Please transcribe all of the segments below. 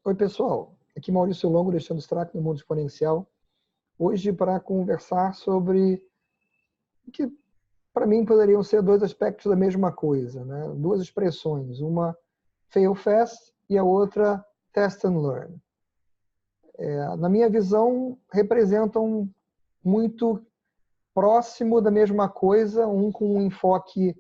Oi, pessoal. Aqui Maurício Longo, deixando Strack no Mundo Exponencial. Hoje para conversar sobre o que, para mim, poderiam ser dois aspectos da mesma coisa, né? Duas expressões, uma fail fast e a outra test and learn. Na minha visão, representam muito próximo da mesma coisa, um com um enfoque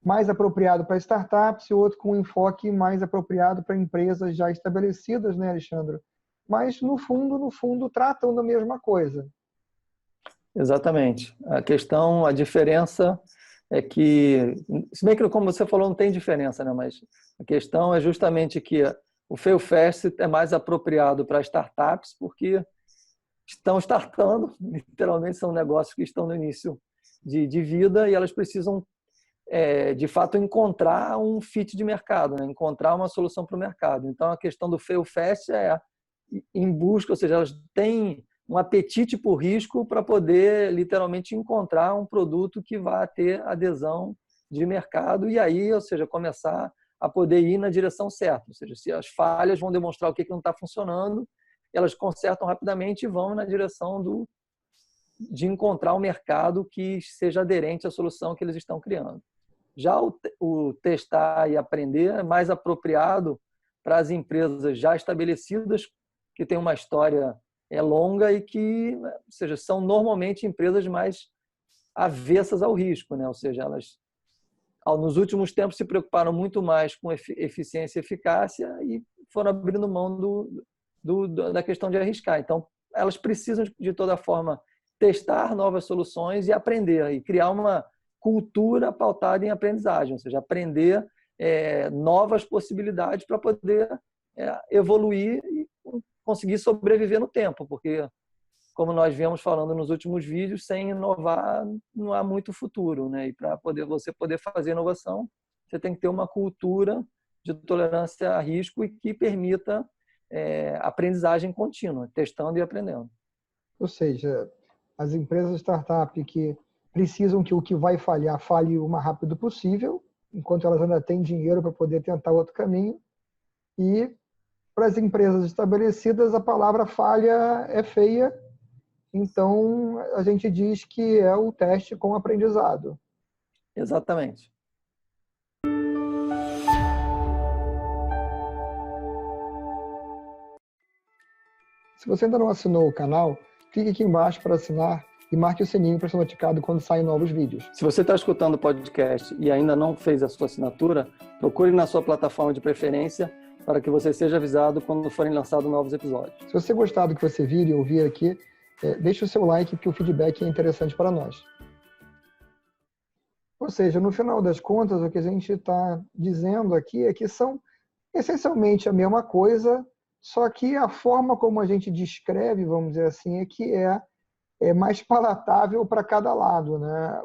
mais apropriado para startups e outro com um enfoque mais apropriado para empresas já estabelecidas, né, Alexandre? Mas, no fundo, tratam da mesma coisa. Exatamente. A diferença é que, se bem que, como você falou, não tem diferença, né? Mas a questão é justamente que o fail fast é mais apropriado para startups, porque estão startando, literalmente são negócios que estão no início de vida e elas precisam, de fato, encontrar um fit de mercado, né? Encontrar uma solução para o mercado. Então, a questão do fail fast é em busca, ou seja, elas têm um apetite por risco para poder, literalmente, encontrar um produto que vá ter adesão de mercado e aí, ou seja, começar a poder ir na direção certa. Ou seja, se as falhas vão demonstrar o que não está funcionando, elas consertam rapidamente e vão na direção de encontrar um mercado que seja aderente à solução que eles estão criando. Já o testar e aprender é mais apropriado para as empresas já estabelecidas, que têm uma história longa e que, ou seja, são normalmente empresas mais avessas ao risco, né? Ou seja, elas nos últimos tempos se preocuparam muito mais com eficiência e eficácia e foram abrindo mão da questão de arriscar. Então, elas precisam, de toda forma, testar novas soluções e aprender, e criar uma cultura pautada em aprendizagem, ou seja, aprender novas possibilidades para poder evoluir e conseguir sobreviver no tempo, porque, como nós viemos falando nos últimos vídeos, sem inovar não há muito futuro, né? E para você poder fazer inovação, você tem que ter uma cultura de tolerância a risco e que permita aprendizagem contínua, testando e aprendendo. Ou seja, as empresas startup que precisam que o que vai falhar falhe o mais rápido possível, enquanto elas ainda têm dinheiro para poder tentar outro caminho. E para as empresas estabelecidas, a palavra falha é feia, então a gente diz que é o teste com aprendizado. Exatamente. Se você ainda não assinou o canal, clique aqui embaixo para assinar e marque o sininho para ser notificado quando saem novos vídeos. Se você está escutando o podcast e ainda não fez a sua assinatura, procure na sua plataforma de preferência para que você seja avisado quando forem lançados novos episódios. Se você gostar do que você vir e ouvir aqui, deixe o seu like, porque o feedback é interessante para nós. Ou seja, no final das contas, o que a gente está dizendo aqui é que são essencialmente a mesma coisa, só que a forma como a gente descreve, vamos dizer assim, é que é mais palatável para cada lado, né?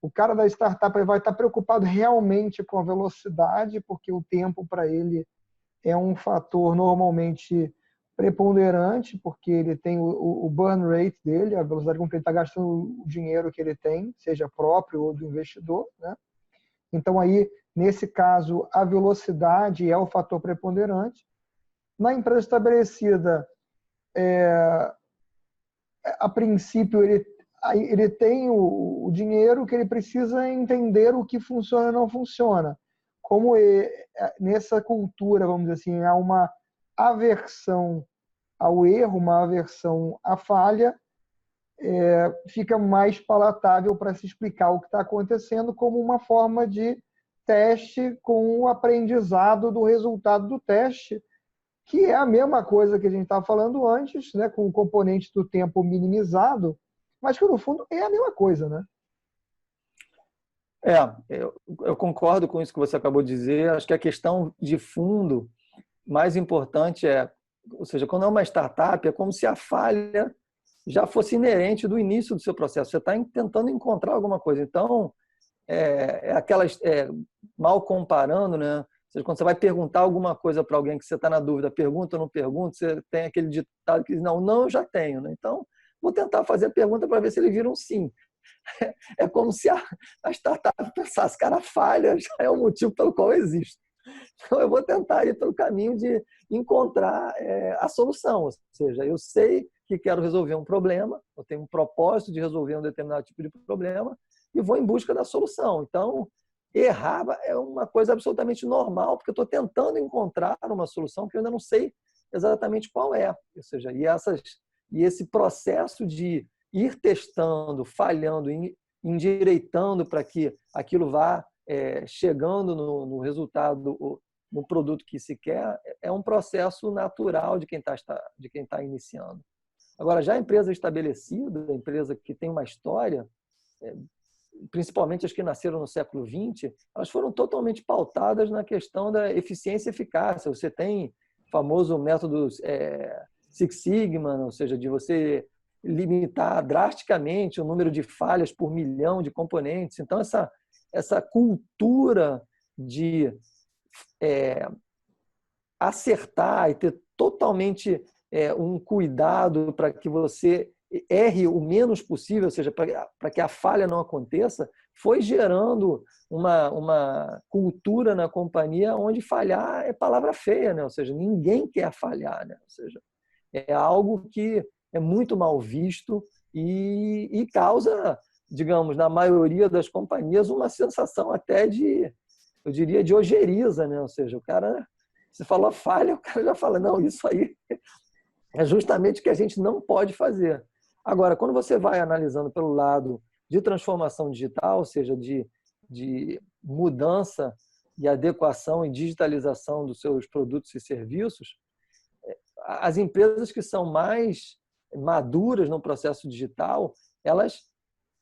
O cara da startup vai estar preocupado realmente com a velocidade, porque o tempo para ele é um fator normalmente preponderante, porque ele tem o burn rate dele, a velocidade com que ele está gastando o dinheiro que ele tem, seja próprio ou do investidor, né? Então, aí, nesse caso, a velocidade é o fator preponderante. Na empresa estabelecida, a princípio, ele tem o dinheiro que ele precisa entender o que funciona e não funciona. Como nessa cultura, vamos dizer assim, há uma aversão ao erro, uma aversão à falha, fica mais palatável para se explicar o que está acontecendo como uma forma de teste com o aprendizado do resultado do teste, que é a mesma coisa que a gente estava falando antes, né, com o componente do tempo minimizado, mas que no fundo é a mesma coisa, né? Eu concordo com isso que você acabou de dizer. Acho que a questão de fundo mais importante ou seja, quando é uma startup, é como se a falha já fosse inerente do início do seu processo. Você está tentando encontrar alguma coisa. Então, mal comparando, né? Ou seja, quando você vai perguntar alguma coisa para alguém que você está na dúvida, pergunta ou não pergunta, você tem aquele ditado que diz, não, eu já tenho, né? Então, vou tentar fazer a pergunta para ver se ele vira um sim. É como se a startup pensasse, cara, a falha já é o motivo pelo qual existe. Então, eu vou tentar ir pelo caminho de encontrar a solução. Ou seja, eu sei que quero resolver um problema, eu tenho um propósito de resolver um determinado tipo de problema e vou em busca da solução. Então, errar é uma coisa absolutamente normal, porque eu estou tentando encontrar uma solução que eu ainda não sei exatamente qual é. Ou seja, e esse processo de ir testando, falhando, endireitando para que aquilo vá chegando no resultado, no produto que se quer, é um processo natural de quem está iniciando. Agora, já a empresa estabelecida, a empresa que tem uma história, principalmente as que nasceram no século XX, elas foram totalmente pautadas na questão da eficiência e eficácia. Você tem o famoso método Six Sigma, ou seja, de você limitar drasticamente o número de falhas por milhão de componentes. Então, essa cultura de acertar e ter totalmente um cuidado para que você erre o menos possível, ou seja, para que a falha não aconteça, foi gerando uma cultura na companhia onde falhar é palavra feia, né? Ou seja, ninguém quer falhar, né? Ou seja, é algo que é muito mal visto e causa, digamos, na maioria das companhias, uma sensação até eu diria, de ojeriza, né? Ou seja, o cara, você falou falha, o cara já fala, não, isso aí é justamente o que a gente não pode fazer. Agora, quando você vai analisando pelo lado de transformação digital, ou seja, de mudança e adequação e digitalização dos seus produtos e serviços, as empresas que são mais maduras no processo digital, elas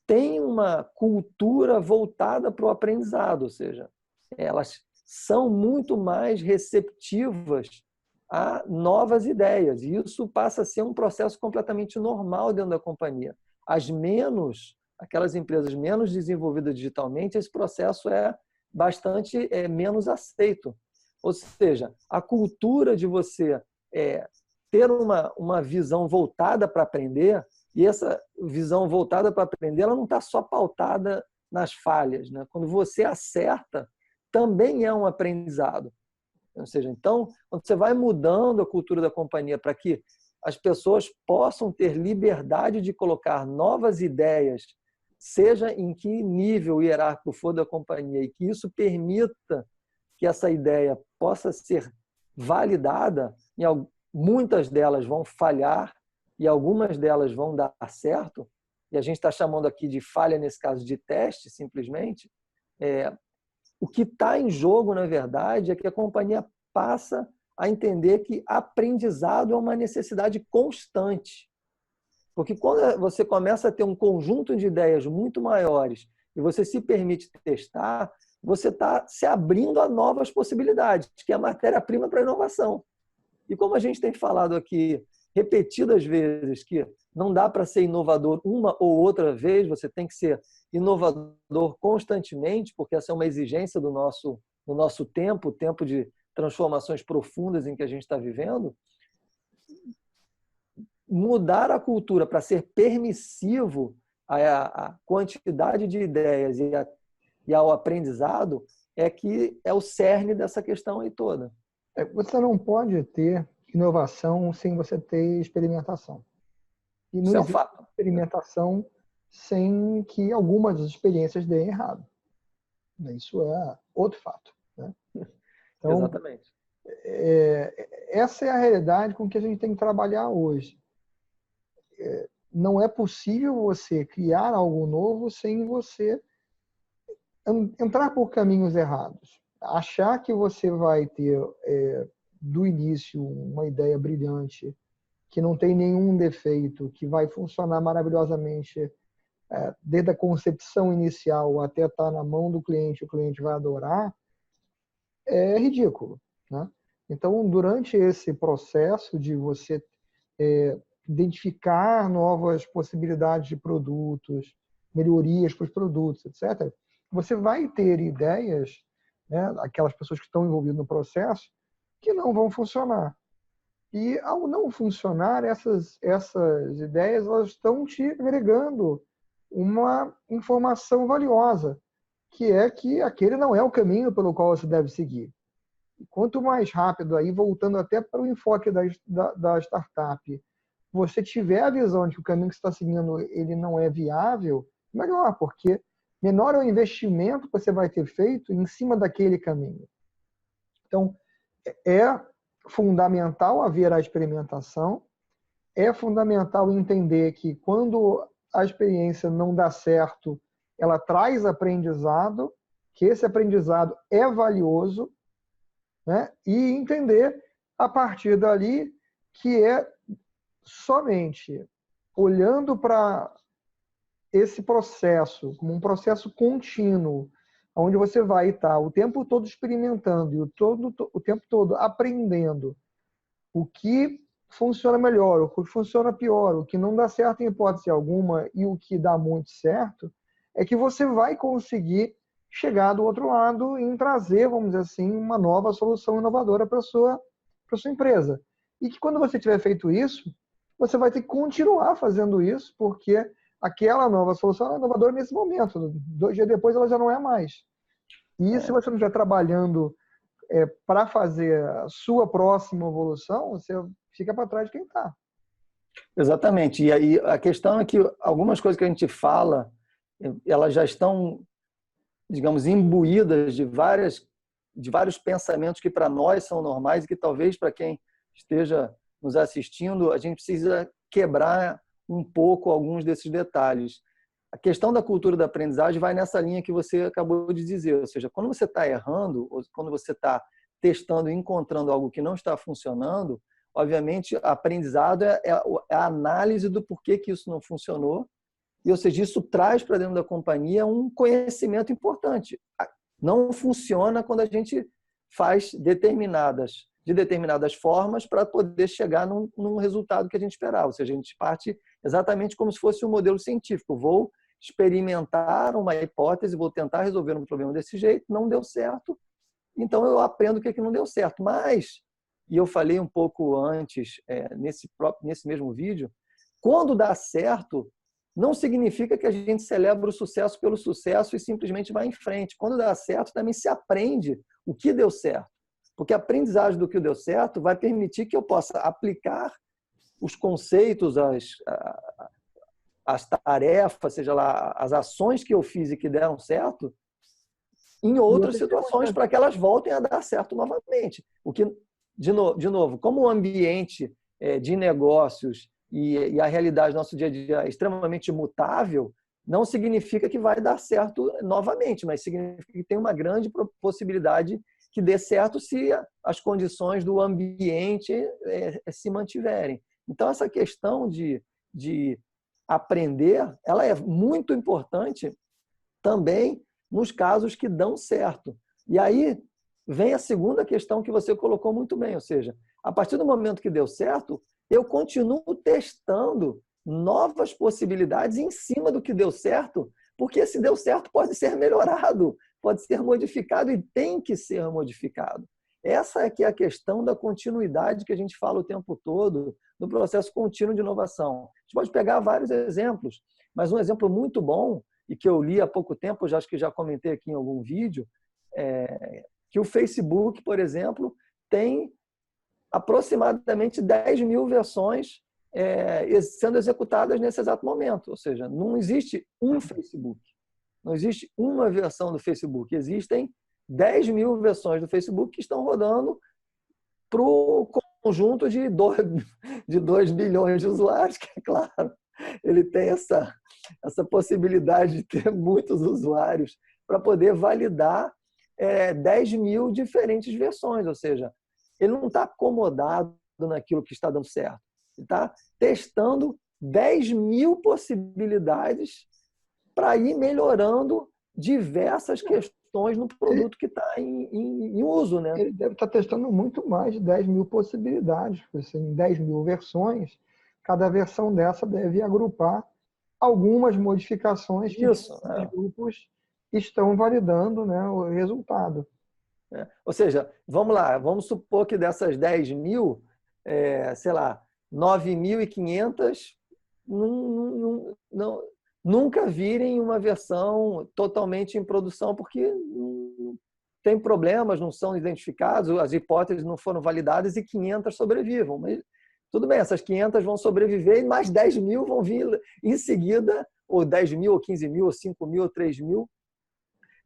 têm uma cultura voltada para o aprendizado, ou seja, elas são muito mais receptivas a novas ideias. E isso passa a ser um processo completamente normal dentro da companhia. Aquelas empresas menos desenvolvidas digitalmente, esse processo é bastante menos aceito. Ou seja, a cultura de você ter uma visão voltada para aprender, e essa visão voltada para aprender, ela não está só pautada nas falhas, né? Quando você acerta, também é um aprendizado. Ou seja, então, quando você vai mudando a cultura da companhia para que as pessoas possam ter liberdade de colocar novas ideias, seja em que nível hierárquico for da companhia, e que isso permita que essa ideia possa ser validada, muitas delas vão falhar e algumas delas vão dar certo, e a gente está chamando aqui de falha, nesse caso, de teste, simplesmente. O que está em jogo, na verdade, é que a companhia passa a entender que aprendizado é uma necessidade constante. Porque quando você começa a ter um conjunto de ideias muito maiores e você se permite testar, você está se abrindo a novas possibilidades, que é a matéria-prima para a inovação. E como a gente tem falado aqui repetidas vezes que não dá para ser inovador uma ou outra vez, você tem que ser inovador constantemente, porque essa é uma exigência do nosso tempo, o tempo de transformações profundas em que a gente está vivendo. Mudar a cultura para ser permissivo à quantidade de ideias e ao aprendizado que é o cerne dessa questão aí toda. Você não pode ter inovação sem você ter experimentação. E não existe experimentação sem que algumas das experiências deem errado. Isso é outro fato. Né? Então, exatamente. Essa é a realidade com que a gente tem que trabalhar hoje. Não é possível você criar algo novo sem você entrar por caminhos errados. Achar que você vai ter, do início, uma ideia brilhante, que não tem nenhum defeito, que vai funcionar maravilhosamente desde a concepção inicial até estar na mão do cliente, o cliente vai adorar, é ridículo. Né? Então, durante esse processo de você identificar novas possibilidades de produtos, melhorias para os produtos, etc., você vai ter ideias, né, aquelas pessoas que estão envolvidas no processo, que não vão funcionar. E, ao não funcionar, essas ideias elas estão te agregando uma informação valiosa, que é que aquele não é o caminho pelo qual você deve seguir. Quanto mais rápido, aí voltando até para o enfoque da startup, você tiver a visão de que o caminho que você está seguindo ele não é viável, melhor, porque menor é o investimento que você vai ter feito em cima daquele caminho. Então, é fundamental haver a experimentação, é fundamental entender que quando a experiência não dá certo, ela traz aprendizado, que esse aprendizado é valioso, né? E entender a partir dali que é somente olhando para esse processo como um processo contínuo, onde você vai estar o tempo todo experimentando e o tempo todo aprendendo o que funciona melhor, o que funciona pior, o que não dá certo em hipótese alguma e o que dá muito certo, é que você vai conseguir chegar do outro lado e trazer, vamos dizer assim, uma nova solução inovadora para a sua empresa. E que quando você tiver feito isso, você vai ter que continuar fazendo isso, porque aquela nova solução é inovadora nesse momento. 2 dias depois ela já não é mais. E se você não estiver trabalhando para fazer a sua próxima evolução, você fica para trás de quem está. Exatamente. E aí a questão é que algumas coisas que a gente fala, elas já estão, digamos, imbuídas de vários pensamentos que para nós são normais e que talvez para quem esteja nos assistindo, a gente precisa quebrar um pouco alguns desses detalhes. A questão da cultura da aprendizagem vai nessa linha que você acabou de dizer, ou seja, quando você está errando, ou quando você está testando e encontrando algo que não está funcionando, obviamente, aprendizado é a análise do porquê que isso não funcionou, e, ou seja, isso traz para dentro da companhia um conhecimento importante. Não funciona quando a gente faz de determinadas formas para poder chegar num resultado que a gente esperava. Ou seja, a gente parte exatamente como se fosse um modelo científico. Vou experimentar uma hipótese, vou tentar resolver um problema desse jeito, não deu certo, então eu aprendo o que não deu certo. Mas, e eu falei um pouco antes, nesse mesmo vídeo, quando dá certo, não significa que a gente celebra o sucesso pelo sucesso e simplesmente vai em frente. Quando dá certo, também se aprende o que deu certo. Porque a aprendizagem do que deu certo vai permitir que eu possa aplicar os conceitos, as tarefas, seja lá, as ações que eu fiz e que deram certo, em outras situações para que elas voltem a dar certo novamente. O que, de novo, como o ambiente de negócios e a realidade do nosso dia a dia é extremamente mutável, não significa que vai dar certo novamente, mas significa que tem uma grande possibilidade que dê certo se as condições do ambiente se mantiverem. Então, essa questão de aprender, ela é muito importante também nos casos que dão certo. E aí vem a segunda questão que você colocou muito bem, ou seja, a partir do momento que deu certo, eu continuo testando novas possibilidades em cima do que deu certo, porque se deu certo pode ser melhorado, pode ser modificado e tem que ser modificado. Essa é que é a questão da continuidade que a gente fala o tempo todo no processo contínuo de inovação. A gente pode pegar vários exemplos, mas um exemplo muito bom, e que eu li há pouco tempo, acho que já comentei aqui em algum vídeo, que o Facebook, por exemplo, tem aproximadamente 10 mil versões sendo executadas nesse exato momento. Ou seja, não existe um Facebook. Não existe uma versão do Facebook. Existem 10 mil versões do Facebook que estão rodando para o conjunto de 2 bilhões de usuários, que, é claro, ele tem essa possibilidade de ter muitos usuários para poder validar 10 mil diferentes versões. Ou seja, ele não está acomodado naquilo que está dando certo. Ele está testando 10 mil possibilidades para ir melhorando diversas questões no produto que está em uso, né? Ele deve estar testando muito mais de 10 mil possibilidades, porque em 10 mil versões, cada versão dessa deve agrupar algumas modificações que os grupos estão validando, né, o resultado. Ou seja, vamos lá, vamos supor que dessas 10 mil, sei lá, 9.500 nunca virem uma versão totalmente em produção, porque tem problemas, não são identificados, as hipóteses não foram validadas e 500 sobrevivam. Mas tudo bem, essas 500 vão sobreviver e mais 10 mil vão vir em seguida, ou 10 mil, ou 15 mil, ou 5 mil, ou 3 mil,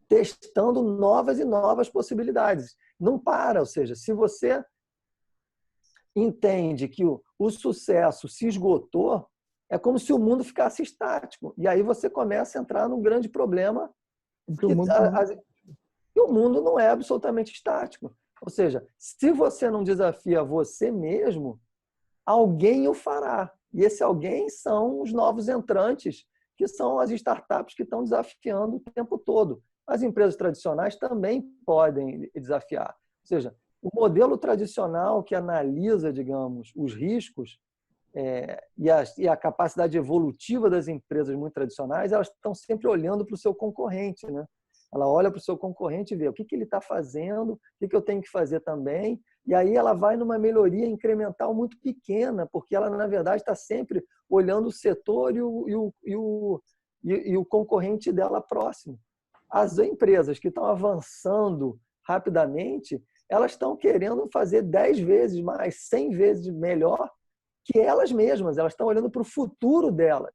testando novas e novas possibilidades. Não para, ou seja, se você entende que o sucesso se esgotou, é como se o mundo ficasse estático. E aí você começa a entrar num grande problema Porque que o mundo não é absolutamente estático. Ou seja, se você não desafia você mesmo, alguém o fará. E esse alguém são os novos entrantes, que são as startups que estão desafiando o tempo todo. As empresas tradicionais também podem desafiar. Ou seja, o modelo tradicional que analisa, digamos, os riscos e a capacidade evolutiva das empresas muito tradicionais, elas estão sempre olhando para o seu concorrente, né? Ela olha para o seu concorrente e vê o que ele está fazendo, o que eu tenho que fazer também, e aí ela vai numa melhoria incremental muito pequena, porque ela, na verdade, está sempre olhando o setor e o concorrente dela próximo. As empresas que estão avançando rapidamente, elas estão querendo fazer 10 vezes mais, 100 vezes melhor que elas mesmas. Elas estão olhando para o futuro delas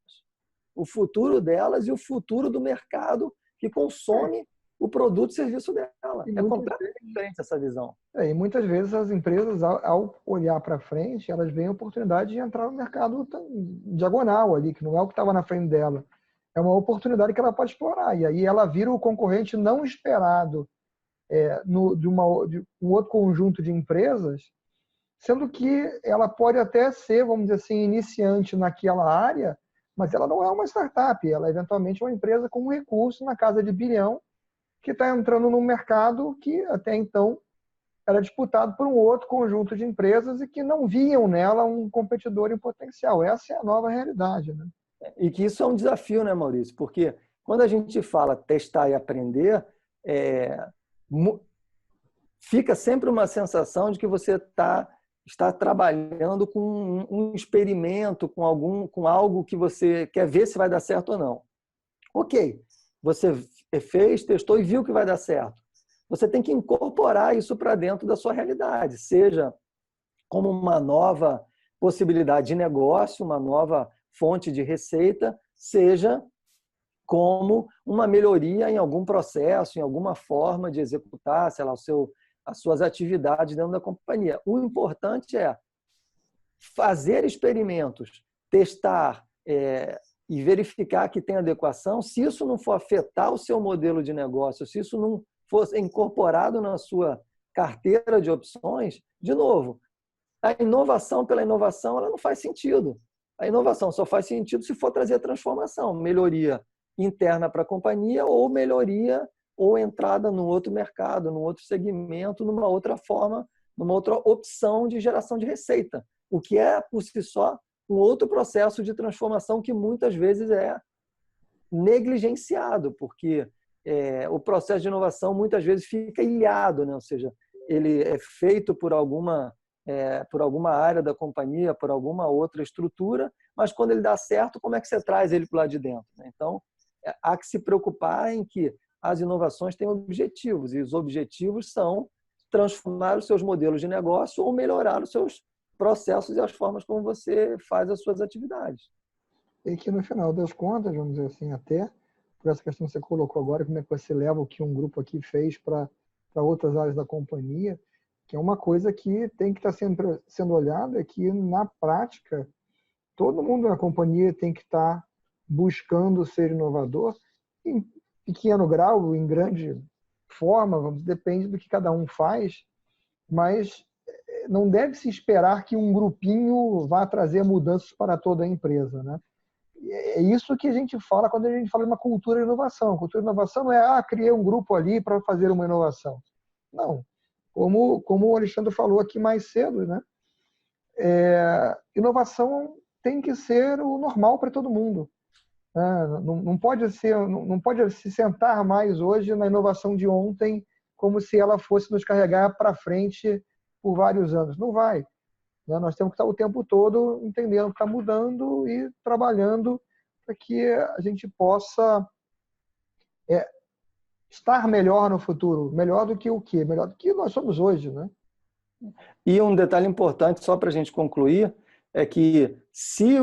e o futuro do mercado que consome o produto e serviço dela. É completamente diferente essa visão. E muitas vezes as empresas, ao olhar para frente, elas veem a oportunidade de entrar no mercado diagonal ali, que não é o que estava na frente dela. É uma oportunidade que ela pode explorar. E aí ela vira o concorrente não esperado de um outro conjunto de empresas, sendo que ela pode até ser, vamos dizer assim, iniciante naquela área, mas ela não é uma startup, ela é eventualmente uma empresa com um recurso na casa de bilhão que está entrando num mercado que até então era disputado por um outro conjunto de empresas e que não viam nela um competidor em potencial. Essa é a nova realidade, né? E que isso é um desafio, né, Maurício? Porque quando a gente fala testar e aprender, fica sempre uma sensação de que você está trabalhando com um experimento, com algo que você quer ver se vai dar certo ou não. Ok, você fez, testou e viu que vai dar certo. Você tem que incorporar isso para dentro da sua realidade, seja como uma nova possibilidade de negócio, uma nova fonte de receita, seja como uma melhoria em algum processo, em alguma forma de executar, sei lá, as suas atividades dentro da companhia. O importante é fazer experimentos, testar e verificar que tem adequação. Se isso não for afetar o seu modelo de negócio, se isso não for incorporado na sua carteira de opções, de novo, a inovação pela inovação ela não faz sentido. A inovação só faz sentido se for trazer transformação, melhoria interna para a companhia ou melhoria ou entrada num outro mercado, num outro segmento, numa outra forma, numa outra opção de geração de receita. O que é, por si só, um outro processo de transformação que muitas vezes é negligenciado, porque o processo de inovação muitas vezes fica ilhado, né? Ou seja, ele é feito por alguma área da companhia, por alguma outra estrutura, mas quando ele dá certo, como é que você traz ele para o lado de dentro, né? Então, há que se preocupar em que as inovações têm objetivos, e os objetivos são transformar os seus modelos de negócio ou melhorar os seus processos e as formas como você faz as suas atividades. E que no final das contas, vamos dizer assim, até por essa questão que você colocou agora, como é que você leva o que um grupo aqui fez para outras áreas da companhia, que é uma coisa que tem que estar sempre sendo olhada, é que na prática todo mundo na companhia tem que estar buscando ser inovador, em pequeno grau, em grande forma, depende do que cada um faz, mas não deve se esperar que um grupinho vá trazer mudanças para toda a empresa, né? É isso que a gente fala quando a gente fala de uma cultura de inovação. A cultura de inovação não é, criei um grupo ali para fazer uma inovação. Não. Como o Alexandre falou aqui mais cedo, né? Inovação tem que ser o normal para todo mundo. Não pode se sentar mais hoje na inovação de ontem como se ela fosse nos carregar para frente por vários anos. Não vai. Nós temos que estar o tempo todo entendendo que está mudando e trabalhando para que a gente possa estar melhor no futuro. Melhor do que o quê? Melhor do que nós somos hoje, né? E um detalhe importante, só para a gente concluir, é que se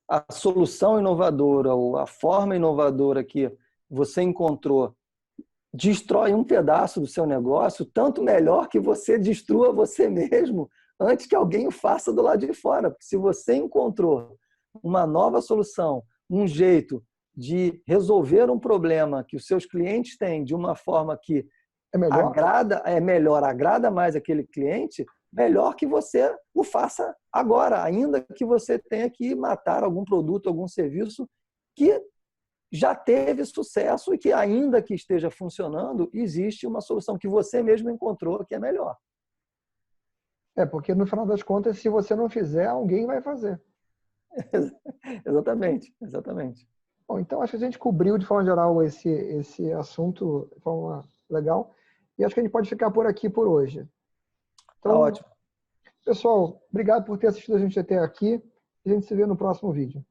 a solução inovadora ou a forma inovadora que você encontrou destrói um pedaço do seu negócio, tanto melhor que você destrua você mesmo antes que alguém o faça do lado de fora. Porque se você encontrou uma nova solução, um jeito de resolver um problema que os seus clientes têm de uma forma que É melhor? agrada mais aquele cliente, melhor que você o faça agora, ainda que você tenha que matar algum produto, algum serviço que já teve sucesso e que, ainda que esteja funcionando, existe uma solução que você mesmo encontrou que é melhor. Porque no final das contas, se você não fizer, alguém vai fazer. Exatamente, exatamente. Bom, então acho que a gente cobriu de forma geral esse assunto de forma legal. E acho que a gente pode ficar por aqui por hoje. Tá Então, ótimo. pessoal, obrigado por ter assistido a gente até aqui. A gente se vê no próximo vídeo.